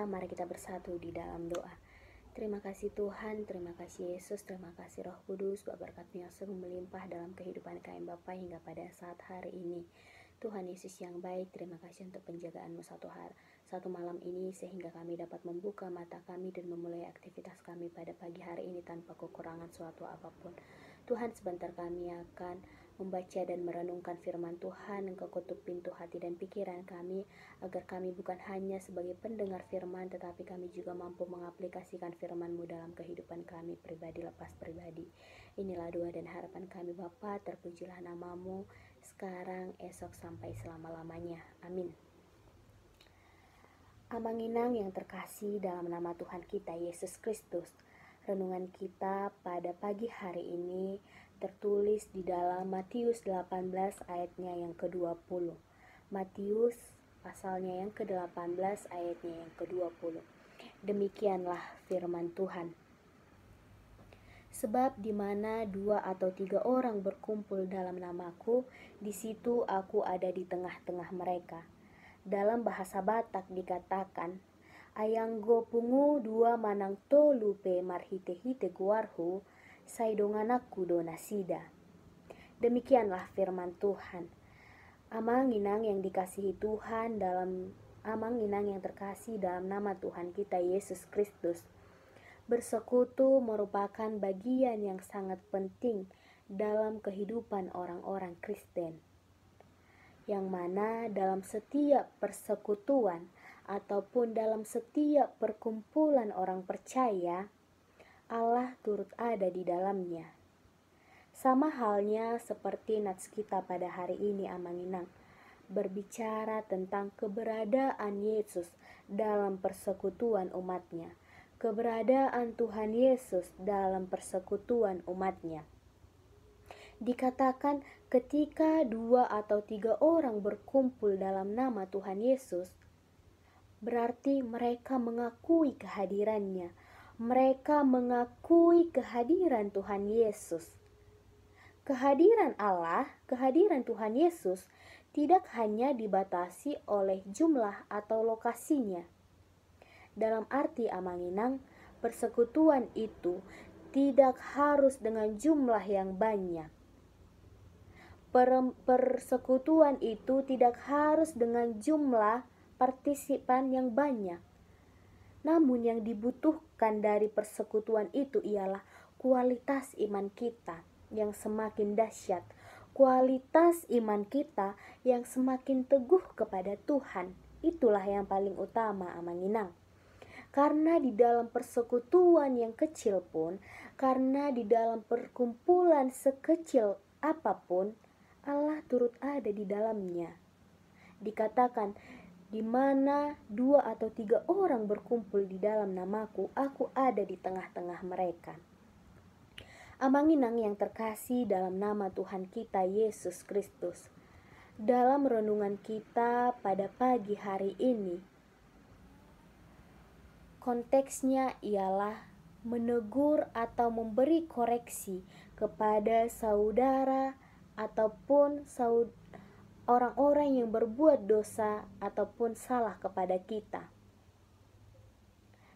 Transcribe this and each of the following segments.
mari kita bersatu di dalam doa. Terima kasih Tuhan, terima kasih Yesus, terima kasih Roh Kudus, berkat-Mu yang sungguh melimpah dalam kehidupan kami Bapa hingga pada saat hari ini. Tuhan Yesus yang baik, terima kasih untuk penjagaan-Mu satu malam ini sehingga kami dapat membuka mata kami dan memulai aktivitas kami pada pagi hari ini tanpa kekurangan suatu apapun. Tuhan, sebentar kami akan membaca dan merenungkan firman Tuhan. Engkau ketuk pintu hati dan pikiran kami, agar kami bukan hanya sebagai pendengar firman, tetapi kami juga mampu mengaplikasikan firman-Mu dalam kehidupan kami pribadi lepas pribadi. Inilah doa dan harapan kami Bapa, terpujilah nama-Mu sekarang, esok, sampai selama-lamanya. Amin. Amanginang yang terkasih dalam nama Tuhan kita Yesus Kristus, renungan kita pada pagi hari ini tertulis di dalam Matius 18 ayatnya yang ke-20. Matius pasalnya yang ke-18 ayatnya yang ke-20. Demikianlah firman Tuhan. Sebab di mana 2 atau 3 orang berkumpul dalam namaku, di situ aku ada di tengah-tengah mereka. Dalam bahasa Batak dikatakan, ayanggo pungu 2 manang tolu pe marhite-hite guarhu, saidonganakku donasida. Demikianlah firman Tuhan. Amanginang yang dikasihi Tuhan, amanginang yang terkasih dalam nama Tuhan kita Yesus Kristus. Bersekutu merupakan bagian yang sangat penting dalam kehidupan orang-orang Kristen, yang mana dalam setiap persekutuan ataupun dalam setiap perkumpulan orang percaya, Allah turut ada di dalamnya. Sama halnya seperti nats kita pada hari ini Amanginang, berbicara tentang keberadaan Yesus dalam persekutuan umatnya, keberadaan Tuhan Yesus dalam persekutuan umatnya. Dikatakan ketika 2 atau 3 orang berkumpul dalam nama Tuhan Yesus, berarti mereka mengakui kehadirannya. Mereka mengakui kehadiran Tuhan Yesus. Kehadiran Allah, kehadiran Tuhan Yesus tidak hanya dibatasi oleh jumlah atau lokasinya. Dalam arti Amanginang, persekutuan itu tidak harus dengan jumlah yang banyak. Persekutuan itu tidak harus dengan jumlah partisipan yang banyak. Namun yang dibutuhkan dari persekutuan itu ialah kualitas iman kita yang semakin dahsyat, kualitas iman kita yang semakin teguh kepada Tuhan. Itulah yang paling utama Amanginang. Karena di dalam persekutuan yang kecil pun, karena di dalam perkumpulan sekecil apapun, Allah turut ada di dalamnya. Dikatakan, di mana 2 atau 3 orang berkumpul di dalam namaku, aku ada di tengah-tengah mereka. Amanginang yang terkasih dalam nama Tuhan kita Yesus Kristus, dalam renungan kita pada pagi hari ini, konteksnya ialah menegur atau memberi koreksi kepada saudara ataupun orang-orang yang berbuat dosa ataupun salah kepada kita.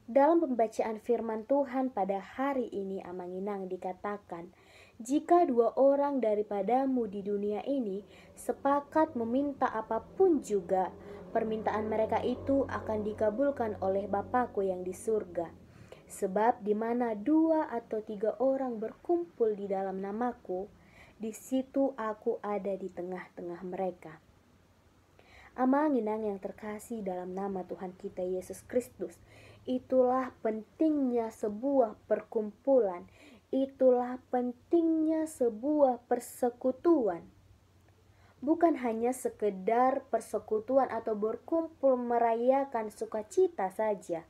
Dalam pembacaan firman Tuhan pada hari ini Amanginang dikatakan, jika 2 orang daripadamu di dunia ini sepakat meminta apapun juga, permintaan mereka itu akan dikabulkan oleh Bapa-Ku yang di surga. Sebab di mana 2 atau 3 orang berkumpul di dalam namaku, di situ aku ada di tengah-tengah mereka. Amanginang yang terkasih dalam nama Tuhan kita Yesus Kristus, itulah pentingnya sebuah perkumpulan, itulah pentingnya sebuah persekutuan. Bukan hanya sekedar persekutuan atau berkumpul merayakan sukacita saja,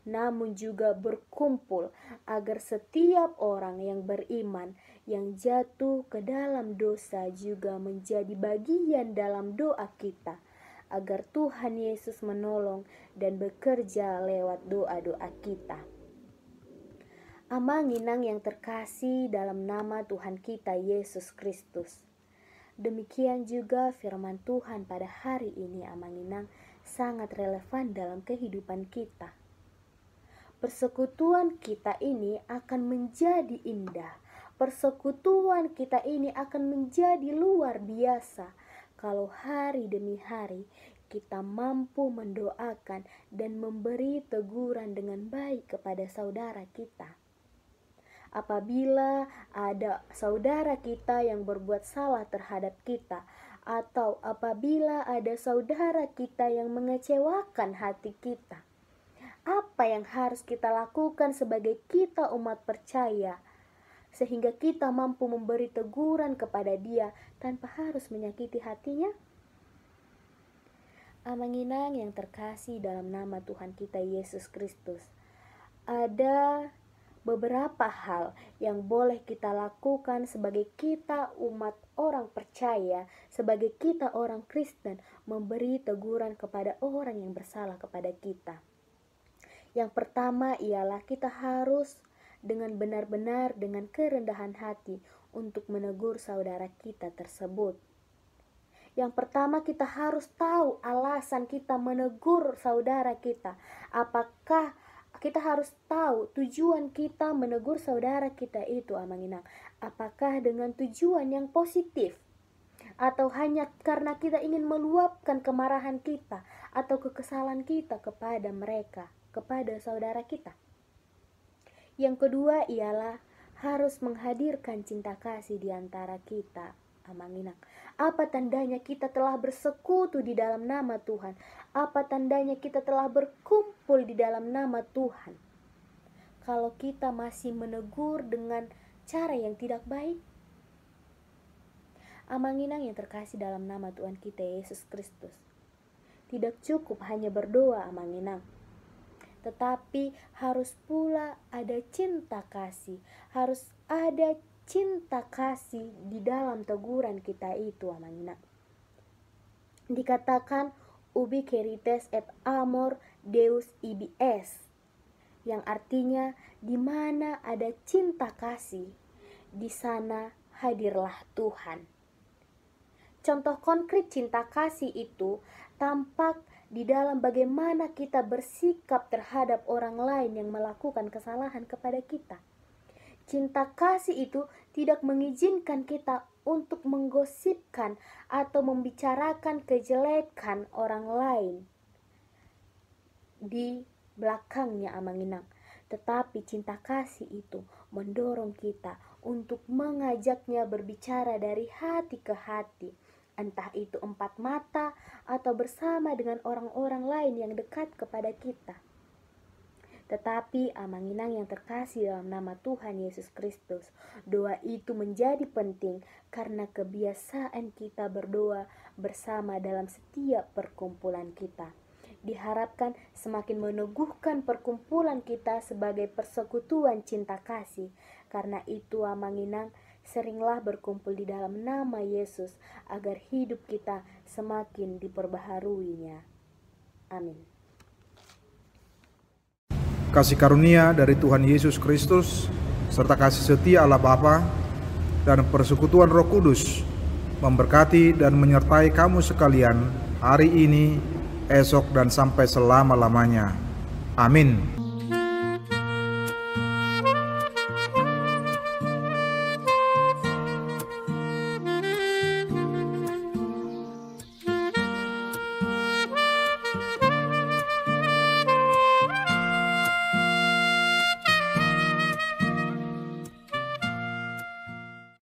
namun juga berkumpul agar setiap orang yang beriman yang jatuh ke dalam dosa juga menjadi bagian dalam doa kita, agar Tuhan Yesus menolong dan bekerja lewat doa-doa kita. Amanginang yang terkasih dalam nama Tuhan kita Yesus Kristus, demikian juga firman Tuhan pada hari ini Amanginang sangat relevan dalam kehidupan kita. Persekutuan kita ini akan menjadi indah. Persekutuan kita ini akan menjadi luar biasa kalau hari demi hari kita mampu mendoakan dan memberi teguran dengan baik kepada saudara kita. Apabila ada saudara kita yang berbuat salah terhadap kita, atau apabila ada saudara kita yang mengecewakan hati kita, apa yang harus kita lakukan sebagai kita umat percaya sehingga kita mampu memberi teguran kepada dia tanpa harus menyakiti hatinya? Amanginang yang terkasih dalam nama Tuhan kita Yesus Kristus, ada beberapa hal yang boleh kita lakukan sebagai kita umat orang percaya, sebagai kita orang Kristen, memberi teguran kepada orang yang bersalah kepada kita. Yang pertama ialah kita harus dengan benar-benar dengan kerendahan hati untuk menegur saudara kita tersebut. Yang pertama, kita harus tahu alasan kita menegur saudara kita. Apakah kita harus tahu tujuan kita menegur saudara kita itu, Amanginang? Apakah dengan tujuan yang positif? Atau hanya karena kita ingin meluapkan kemarahan kita atau kekesalan kita kepada mereka, kepada saudara kita? Yang kedua ialah harus menghadirkan cinta kasih di antara kita, Amanginang. Apa tandanya kita telah bersekutu di dalam nama Tuhan? Apa tandanya kita telah berkumpul di dalam nama Tuhan? Kalau kita masih menegur dengan cara yang tidak baik, Amanginang yang terkasih dalam nama Tuhan kita Yesus Kristus, tidak cukup hanya berdoa, Amanginang, tetapi harus pula ada cinta kasih. Harus ada cinta kasih di dalam teguran kita itu, Amanginang. Dikatakan ubi quirites et amor Deus ibi es, yang artinya di mana ada cinta kasih, di sana hadirlah Tuhan. Contoh konkret cinta kasih itu tampak di dalam bagaimana kita bersikap terhadap orang lain yang melakukan kesalahan kepada kita. Cinta kasih itu tidak mengizinkan kita untuk menggosipkan atau membicarakan kejelekan orang lain di belakangnya, Amanginang. Tetapi cinta kasih itu mendorong kita untuk mengajaknya berbicara dari hati ke hati, entah itu empat mata atau bersama dengan orang-orang lain yang dekat kepada kita. Tetapi Amanginang yang terkasih dalam nama Tuhan Yesus Kristus, doa itu menjadi penting karena kebiasaan kita berdoa bersama dalam setiap perkumpulan kita. Diharapkan semakin meneguhkan perkumpulan kita sebagai persekutuan cinta kasih. Karena itu Amanginang, seringlah berkumpul di dalam nama Yesus agar hidup kita semakin diperbaharuinya. Amin. Kasih karunia dari Tuhan Yesus Kristus serta kasih setia Allah Bapa dan persekutuan Roh Kudus memberkati dan menyertai kamu sekalian hari ini, esok, dan sampai selama-lamanya. Amin.